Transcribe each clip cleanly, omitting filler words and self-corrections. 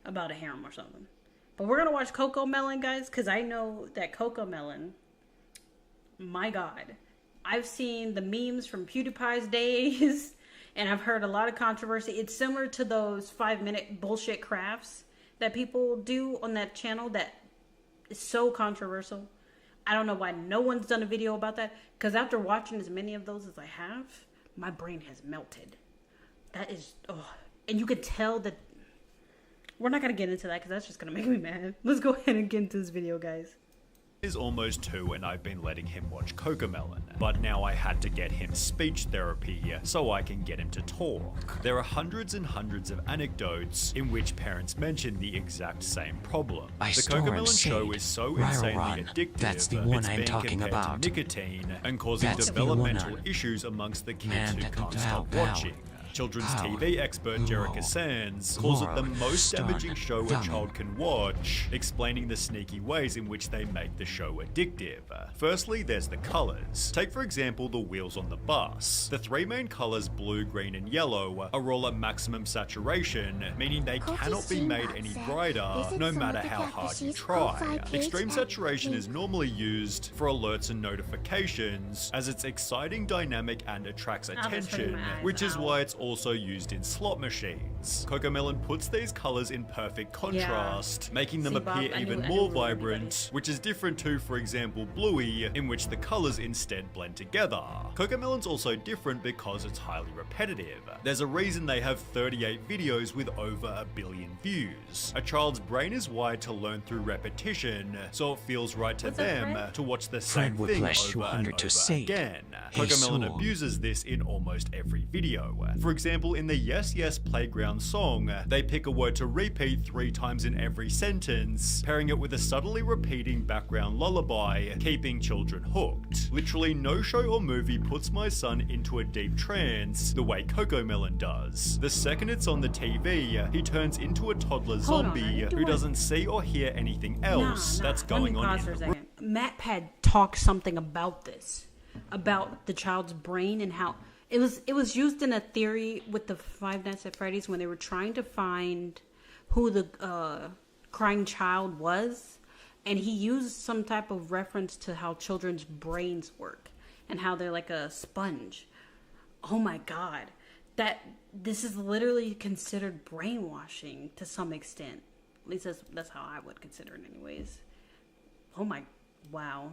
about a harem or something. But we're gonna watch Cocomelon, guys, because I know that Cocomelon, my God, I've seen the memes from PewDiePie's days, and I've heard a lot of controversy. It's similar to those 5-minute bullshit crafts that people do on that channel that is so controversial. I don't know why no one's done a video about that, because after watching as many of those as I have, my brain has melted. That is, and you could tell that. We're not going to get into that because that's just going to make me mad. Let's go ahead and get into this video, guys. Is almost 2 and I've been letting him watch Cocomelon, but now I had to get him speech therapy so I can get him to talk. There are hundreds and hundreds of anecdotes in which parents mention the exact same problem. The Cocomelon show is so insanely addictive, that's the one it's I'm being talking compared about. to nicotine and causing developmental issues amongst the kids who can't stop watching. Children's TV expert Jerica Sands calls it the most damaging show a child can watch, explaining the sneaky ways in which they make the show addictive. Firstly, there's the colors. Take for example the wheels on the bus. The 3 main colors, blue, green and yellow, are all at maximum saturation, meaning they cannot be made any brighter no matter how hard you try. Extreme saturation is normally used for alerts and notifications, as it's exciting, dynamic and attracts attention, which is why it's also used in slot machines. Cocomelon puts these colors in perfect contrast, making them appear even more vibrant, which is different to, for example, Bluey, in which the colors instead blend together. Cocomelon's also different because it's highly repetitive. There's a reason they have 38 videos with over 1 billion views. A child's brain is wired to learn through repetition, so it feels right to them to watch the same thing over and over again. Cocomelon abuses this in almost every video. For example, in the Yes Yes Playground song, they pick a word to repeat 3 times in every sentence, pairing it with a subtly repeating background lullaby, keeping children hooked. Literally no show or movie puts my son into a deep trance the way Cocomelon does. The second it's on the TV, he turns into a toddler zombie who doesn't see or hear anything else that's going on in the room. MatPat talked something about this, about the child's brain and how it was used in a theory with the Five Nights at Freddy's when they were trying to find who the crying child was, and he used some type of reference to how children's brains work and how they're like a sponge. Oh my God, this is literally considered brainwashing to some extent. At least that's how I would consider it anyways. Oh my, wow.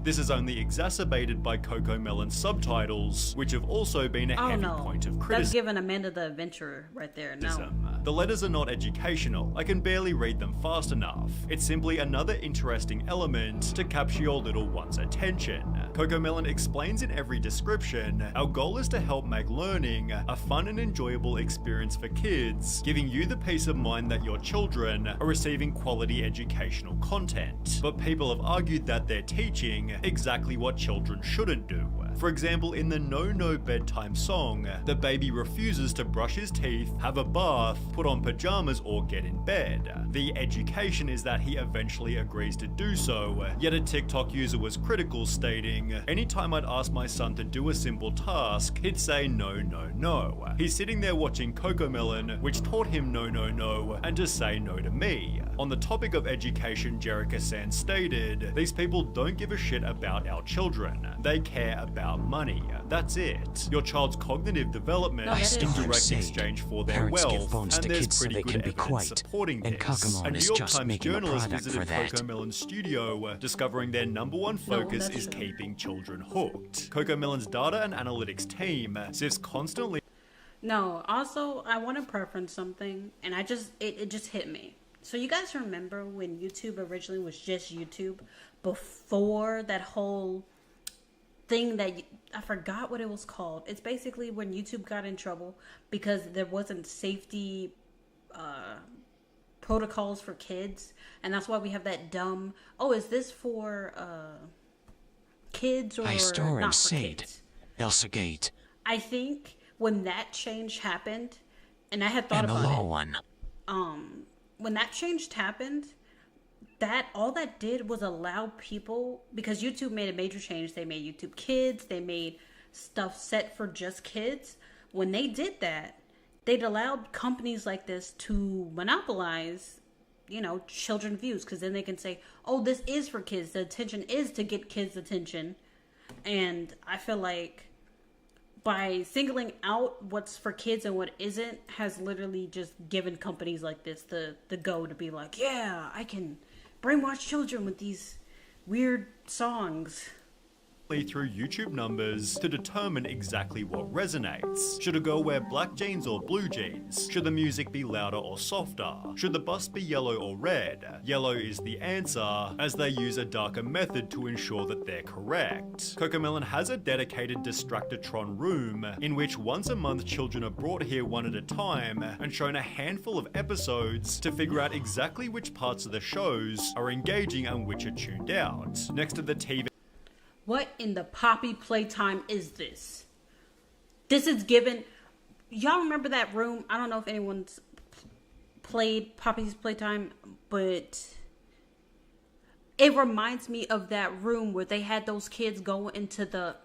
This is only exacerbated by Cocomelon's subtitles, which have also been a heavy point of criticism. That's giving Amanda the Adventurer right there. No. The letters are not educational. I can barely read them fast enough. It's simply another interesting element to capture your little one's attention. Cocomelon explains in every description, our goal is to help make learning a fun and enjoyable experience for kids, giving you the peace of mind that your children are receiving quality educational content. But people have argued that they're teaching exactly what children shouldn't do. For example, in the No No Bedtime song, the baby refuses to brush his teeth, have a bath, put on pajamas or get in bed. The education is that he eventually agrees to do so, yet a TikTok user was critical, stating, anytime I'd ask my son to do a simple task, he'd say no, no, no. He's sitting there watching Cocomelon, which taught him no, no, no, and to say no to me. On the topic of education, Jerica Sands stated, these people don't give a shit about our children. They care about money. That's it. Your child's cognitive development is in direct exchange for their wealth, and there's pretty good evidence supporting this. A New York Times journalist visited Cocomelon's studio, discovering their #1 focus is keeping children hooked. Cocomelon's data and analytics team sifts constantly. No, also, I want to preference something, and it just hit me. So you guys remember when YouTube originally was just YouTube, before that whole thing that I forgot what it was called. It's basically when YouTube got in trouble because there wasn't safety protocols for kids, and that's why we have that dumb, oh, is this for kids or not for kids? Elsa Gate. I think when that change happened, and I had thought about it. When that change happened, that all that did was allow people, because YouTube made a major change. They made YouTube Kids. They made stuff set for just kids. When they did that, they'd allowed companies like this to monopolize, children views, because then they can say, oh, this is for kids. The attention is to get kids' attention. And I feel like by singling out what's for kids and what isn't has literally just given companies like this the go to be like, yeah, I can brainwash children with these weird songs. Through YouTube numbers to determine exactly what resonates. Should a girl wear black jeans or blue jeans? Should the music be louder or softer? Should the bus be yellow or red? Yellow is the answer, as they use a darker method to ensure that they're correct. Cocomelon has a dedicated Distractatron room, in which once a month children are brought here one at a time and shown a handful of episodes to figure out exactly which parts of the shows are engaging and which are tuned out. Next to the TV. What in the Poppy Playtime is this? This is given... Y'all remember that room? I don't know if anyone's played Poppy's Playtime, but it reminds me of that room where they had those kids go into the...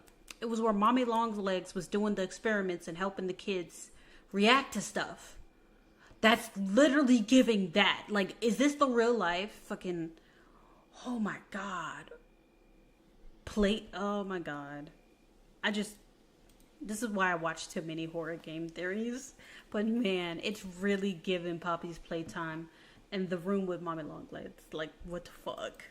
It was where Mommy Longlegs was doing the experiments and helping the kids react to stuff. That's literally giving that. Like, is this the real life? Fucking... Oh my God. Oh my God. This is why I watch too many horror game theories. But man, it's really giving Poppy's Playtime and the room with Mommy Longlegs. Like, what the fuck?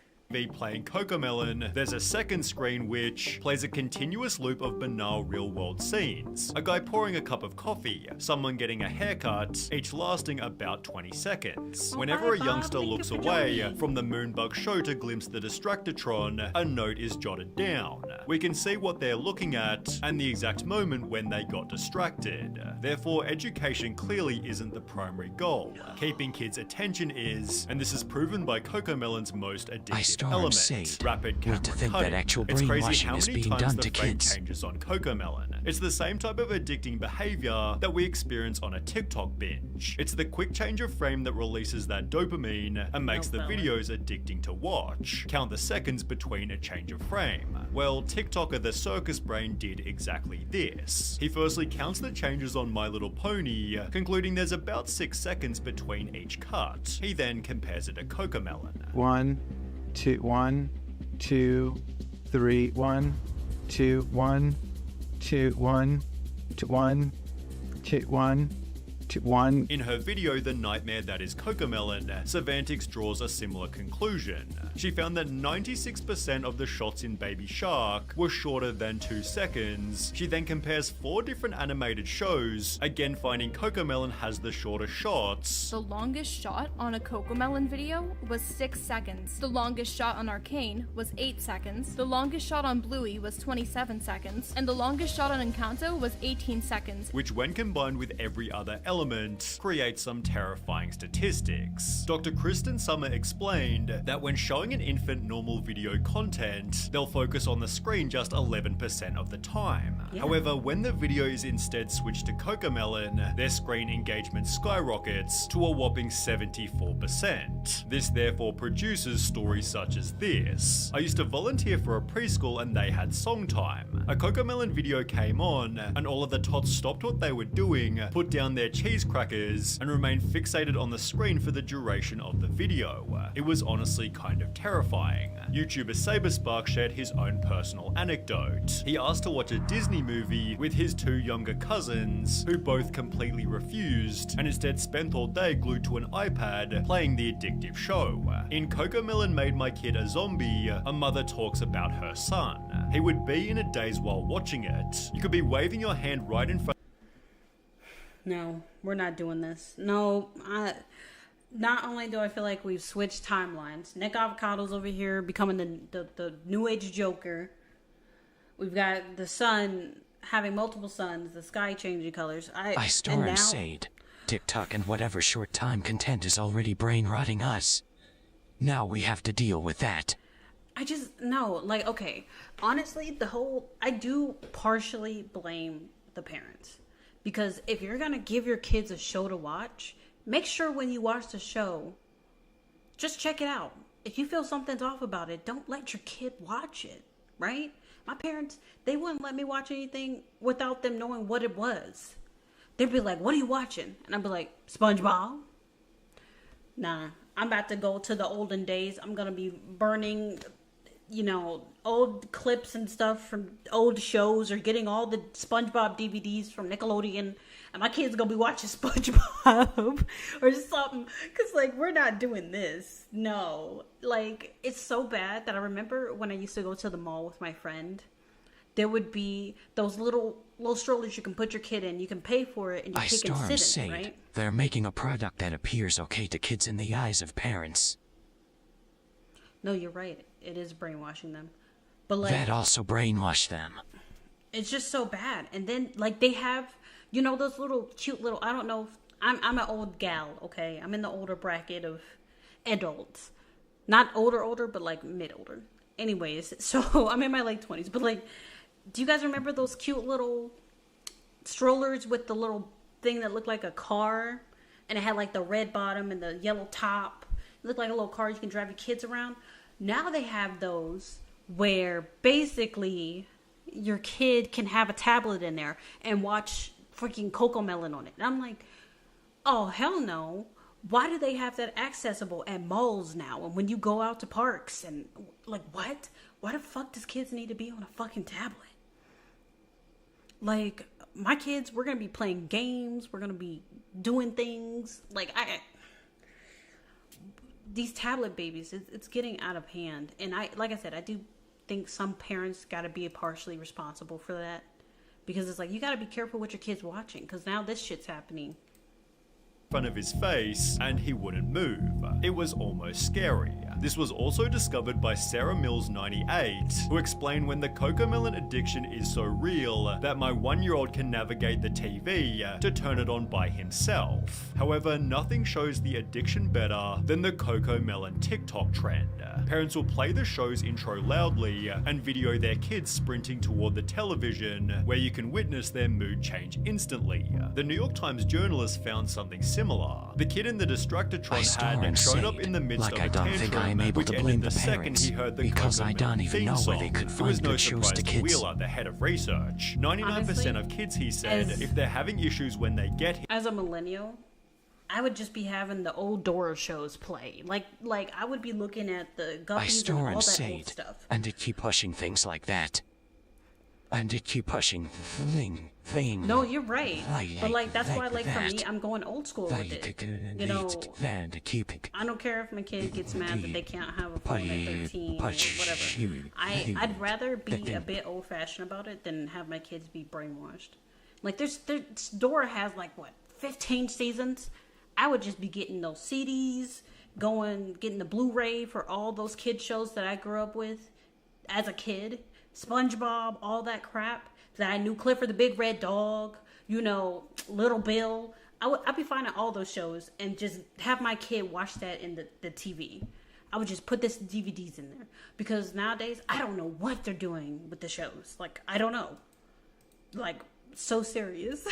Playing Cocomelon, there's a second screen which plays a continuous loop of banal real-world scenes. A guy pouring a cup of coffee, someone getting a haircut, each lasting about 20 seconds. Whenever a youngster looks away from the Moonbug show to glimpse the Distractatron, a note is jotted down. We can see what they're looking at and the exact moment when they got distracted. Therefore, education clearly isn't the primary goal. Keeping kids' attention is, and this is proven by Cocomelon's most addictive element, rapid camera cutting. It's crazy how many times the frame changes on Cocomelon. It's the same type of addicting behavior that we experience on a TikTok binge. It's the quick change of frame that releases that dopamine and makes the videos addicting to watch. Count the seconds between a change of frame. Well, TikToker the Circus Brain did exactly this. He firstly counts the changes on My Little Pony, concluding there's about 6 seconds between each cut. He then compares it to Cocomelon. 1, 2, 1, 2, 3, 1, 2, 1, 2, 1, 2, 1, 2, 1, 2, 1. In her video, The Nightmare That Is Cocomelon, Savantix draws a similar conclusion. She found that 96% of the shots in Baby Shark were shorter than 2 seconds. She then compares 4 different animated shows, again finding Cocomelon has the shorter shots. The longest shot on a Cocomelon video was 6 seconds. The longest shot on Arcane was 8 seconds. The longest shot on Bluey was 27 seconds. And the longest shot on Encanto was 18 seconds. Which, when combined with every other element, creates some terrifying statistics. Dr. Kristen Summer explained that when showing an infant normal video content, they'll focus on the screen just 11% of the time. Yeah. However, when the video is instead switched to Cocomelon, their screen engagement skyrockets to a whopping 74%. This therefore produces stories such as this. I used to volunteer for a preschool and they had song time. A Cocomelon video came on and all of the tots stopped what they were doing, put down their cheese crackers, and remained fixated on the screen for the duration of the video. It was honestly kind of terrifying. YouTuber Saberspark shared his own personal anecdote. He asked to watch a Disney movie with his 2 younger cousins, who both completely refused, and instead spent all day glued to an iPad playing the addictive show. In Cocomelon Made My Kid a Zombie, a mother talks about her son. He would be in a daze while watching it. You could be waving your hand right in front. No, we're not doing this. No, not only do I feel like we've switched timelines. Nick Avocado's over here becoming the new age Joker. We've got the sun having multiple suns, the sky changing colors. I storm Sade. TikTok and whatever short time content is already brain rotting us. Now we have to deal with that. Okay, honestly, I do partially blame the parents. Because if you're going to give your kids a show to watch, make sure when you watch the show, just check it out. If you feel something's off about it, don't let your kid watch it, right? My parents, they wouldn't let me watch anything without them knowing what it was. They'd be like, what are you watching? And I'd be like, SpongeBob. Nah, I'm about to go to the olden days. I'm going to be burning, you know, old clips and stuff from old shows, or getting all the SpongeBob DVDs from Nickelodeon. And my kids going to be watching SpongeBob or something. Because, like, we're not doing this. No. Like, it's so bad that I remember when I used to go to the mall with my friend, there would be those little strollers you can put your kid in. You can pay for it, and your kid can sit in it, right? They're making a product that appears okay to kids in the eyes of parents. No, you're right. It is brainwashing them. But like, that also brainwashed them. It's just so bad. And then, like, they have, you know, those little cute little, I don't know, if, I'm an old gal, okay? I'm in the older bracket of adults. Not older, but like mid-older. Anyways, so I'm in my late 20s. But like, do you guys remember those cute little strollers with the little thing that looked like a car? And it had like the red bottom and the yellow top. It looked like a little car you can drive your kids around. Now they have those where basically your kid can have a tablet in there and watch freaking Cocomelon on it. And I'm like, oh, hell no. Why do they have that accessible at malls now? And when you go out to parks and like, what? Why the fuck does kids need to be on a fucking tablet? Like, my kids, we're going to be playing games. We're going to be doing things. Like, these tablet babies, it's getting out of hand. And like I said, I do think some parents got to be partially responsible for that. Because it's like, you got to be careful what your kid's watching. Because now this shit's happening. Front of his face, and he wouldn't move. It was almost scary. This was also discovered by Sarah Mills 98, who explained when the Cocomelon addiction is so real that my 1-year-old can navigate the TV to turn it on by himself. However, nothing shows the addiction better than the Cocomelon TikTok trend. Parents will play the show's intro loudly and video their kids sprinting toward the television, where you can witness their mood change instantly. The New York Times journalist found something similar. The kid in the Distractotron had shown up in the midst of a tantrum, which ended the second he heard the because I don't Cocomelon even theme know song. where they could It find was no good shows surprise to to kids. Wheeler, the head of research. 99% Honestly, of kids, he said, as- if they're having issues when they get As a millennial, I would just be having the old Dora shows play. Like I would be looking at the I Guppies and store all and that old save, stuff. and it keep pushing things like that. And it keep pushing thing. No, you're right. But like, that's why, like, for me, that. I'm going old school with it. You know, I don't care if my kid gets mad that they can't have a phone at 13 or whatever. I'd rather be a bit old fashioned about it than have my kids be brainwashed. Like, Dora has like, what, 15 seasons? I would just be getting those CDs, getting the Blu-ray for all those kid shows that I grew up with as a kid. SpongeBob, all that crap that I knew, Clifford the Big Red Dog, you know, Little Bill. I'd be finding all those shows and just have my kid watch that in the TV. I would just put this DVDs in there. Because nowadays, I don't know what they're doing with the shows. Like, I don't know. Like, so serious.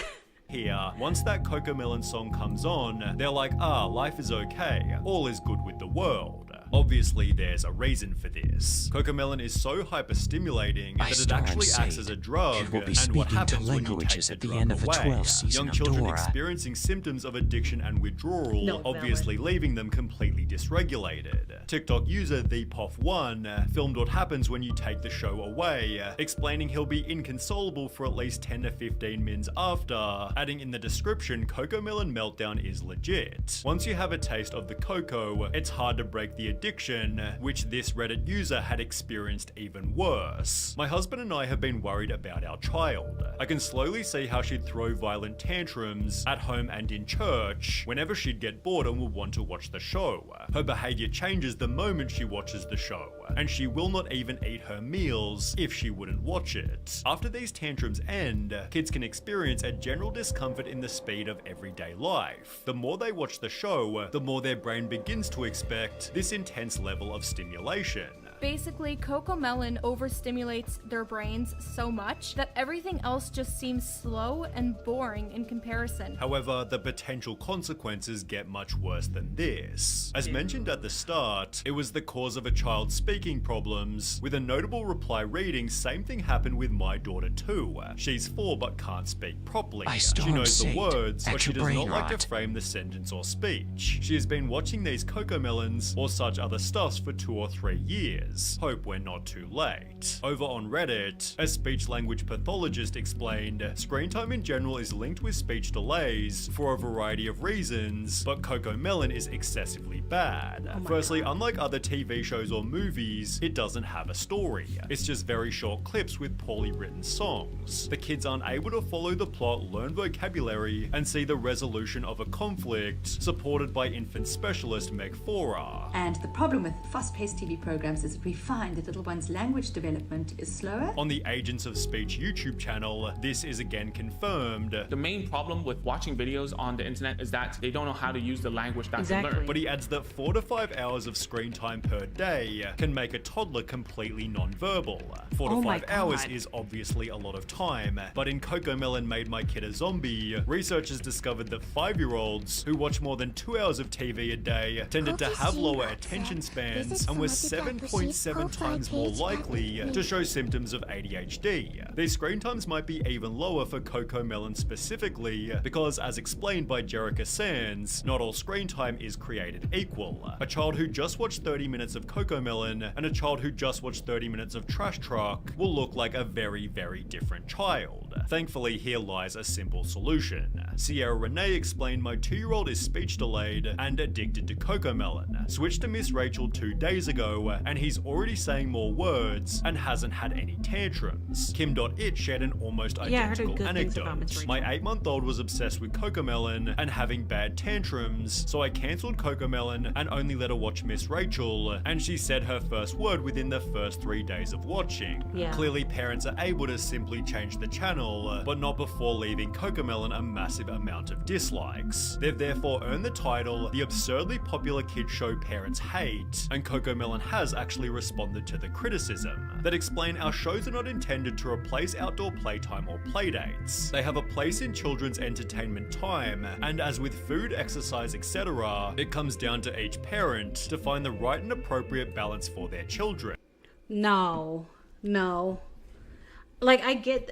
here. Once that Cocomelon song comes on, they're like, life is okay. All is good with the world. Obviously, there's a reason for this. Cocomelon is so hyper-stimulating that it actually acts as a drug, and what happens when you take the drug away? Young children experiencing symptoms of addiction and withdrawal, obviously leaving them completely dysregulated. TikTok user ThePoff1 filmed what happens when you take the show away, explaining he'll be inconsolable for at least 10 to 15 mins after, adding in the description, Cocomelon meltdown is legit. Once you have a taste of the cocoa, it's hard to break the addiction, which this Reddit user had experienced even worse. My husband and I have been worried about our child. I can slowly see how she'd throw violent tantrums at home and in church whenever she'd get bored and would want to watch the show. Her behavior changes the moment she watches the show, and she will not even eat her meals if she wouldn't watch it. After these tantrums end, kids can experience a general discomfort in the speed of everyday life. The more they watch the show, the more their brain begins to expect this intense level of stimulation. Basically, Cocomelon overstimulates their brains so much that everything else just seems slow and boring in comparison. However, the potential consequences get much worse than this. As mentioned at the start, it was the cause of a child's speaking problems, with a notable reply reading, "Same thing happened with my daughter too. She's 4 but can't speak properly. She knows the words, but she does not like to frame the sentence or speech. She has been watching these Cocomelons or such other stuffs for 2 or 3 years. Hope we're not too late." Over on Reddit, a speech-language pathologist explained, "Screen time in general is linked with speech delays for a variety of reasons, but Cocomelon is excessively bad. Firstly, unlike other TV shows or movies, it doesn't have a story. It's just very short clips with poorly written songs. The kids aren't able to follow the plot, learn vocabulary, and see the resolution of a conflict, supported by infant specialist Meg Fora." And the problem with fast-paced TV programs is that we find that little one's language development is slower. On the Agents of Speech YouTube channel, this is again confirmed. The main problem with watching videos on the internet is that they don't know how to use the language that they learn. But he adds that 4 to 5 hours of screen time per day can make a toddler completely non-verbal. 4 to 5 hours is obviously a lot of time, but in Cocomelon Made My Kid a Zombie, researchers discovered that 5-year-olds who watch more than 2 hours of TV a day tended to have lower attention spans and were 7.7 times more likely to show symptoms of ADHD. These screen times might be even lower for Cocomelon specifically because, as explained by Jerica Sands, not all screen time is created equal. A child who just watched 30 minutes of Cocomelon and a child who just watched 30 minutes of Trash Truck will look like a very, very different child. Thankfully, here lies a simple solution. Sierra Renee explained, "My 2-year-old is speech delayed and addicted to Cocomelon. Switched to Miss Rachel 2 days ago and he's already saying more words and hasn't had any tantrums." Kim.it shared an almost identical anecdote. "My 8-month-old was obsessed with Cocomelon and having bad tantrums, so I cancelled Cocomelon and only let her watch Miss Rachel, and she said her first word within the first 3 days of watching." Clearly, parents are able to simply change the channel, but not before leaving Cocomelon a massive amount of dislikes. They've therefore earned the title "The Absurdly Popular Kids Show Parents Hate," and Cocomelon has actually responded to the criticism that explain, "Our shows are not intended to replace outdoor playtime or playdates. They have a place in children's entertainment time, and as with food, exercise, etc., it comes down to each parent to find the right and appropriate balance for their children." No.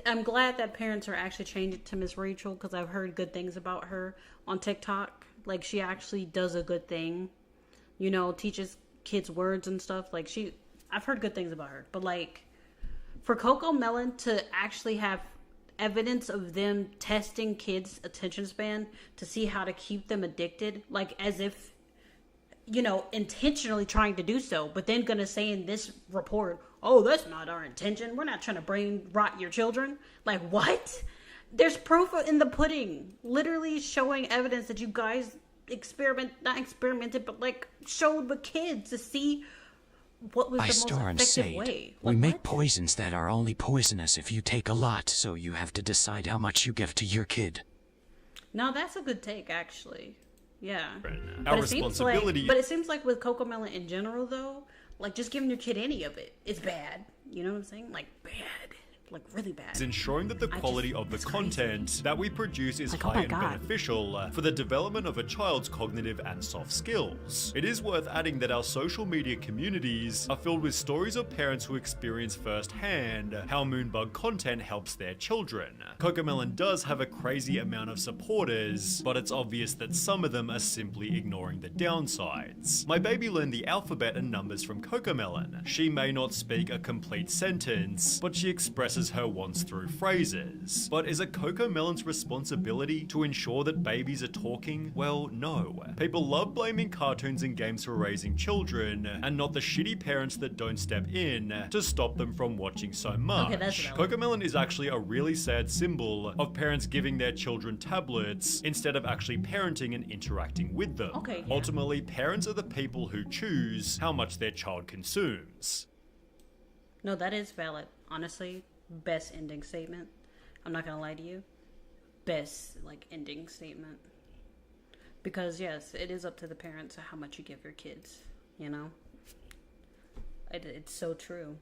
I'm glad that parents are actually changing to Miss Rachel, because I've heard good things about her on TikTok. Like, she actually does a good thing, teaches kids words and stuff. I've heard good things about her. But for Cocomelon to actually have evidence of them testing kids' attention span to see how to keep them addicted, as if, intentionally trying to do so, but then gonna say in this report, "Oh, that's not our intention. We're not trying to brain rot your children." What? There's proof in the pudding, literally showing evidence that you guys showed with kids to see what was the most effective way. We make poisons that are only poisonous if you take a lot, so you have to decide how much you give to your kid. Now that's a good take, actually. Yeah. Our responsibility. But it seems like with Cocomelon in general, though, just giving your kid any of it is bad. You know what I'm saying? Bad. Really bad. Is ensuring that the quality of the content that we produce is high and beneficial for the development of a child's cognitive and soft skills. It is worth adding that our social media communities are filled with stories of parents who experience firsthand how Moonbug content helps their children. Cocomelon does have a crazy amount of supporters, but it's obvious that some of them are simply ignoring the downsides. My baby learned the alphabet and numbers from Cocomelon. She may not speak a complete sentence, but she expresses her wants through phrases. But is it Cocomelon's responsibility to ensure that babies are talking? Well, no. People love blaming cartoons and games for raising children, and not the shitty parents that don't step in to stop them from watching so much. Cocomelon is actually a really sad symbol of parents giving their children tablets instead of actually parenting and interacting with them. Ultimately, parents are the people who choose how much their child consumes. No, that is valid. Honestly, best ending statement. I'm not gonna lie to you. Best ending statement. Because yes, it is up to the parents how much you give your kids, It's so true.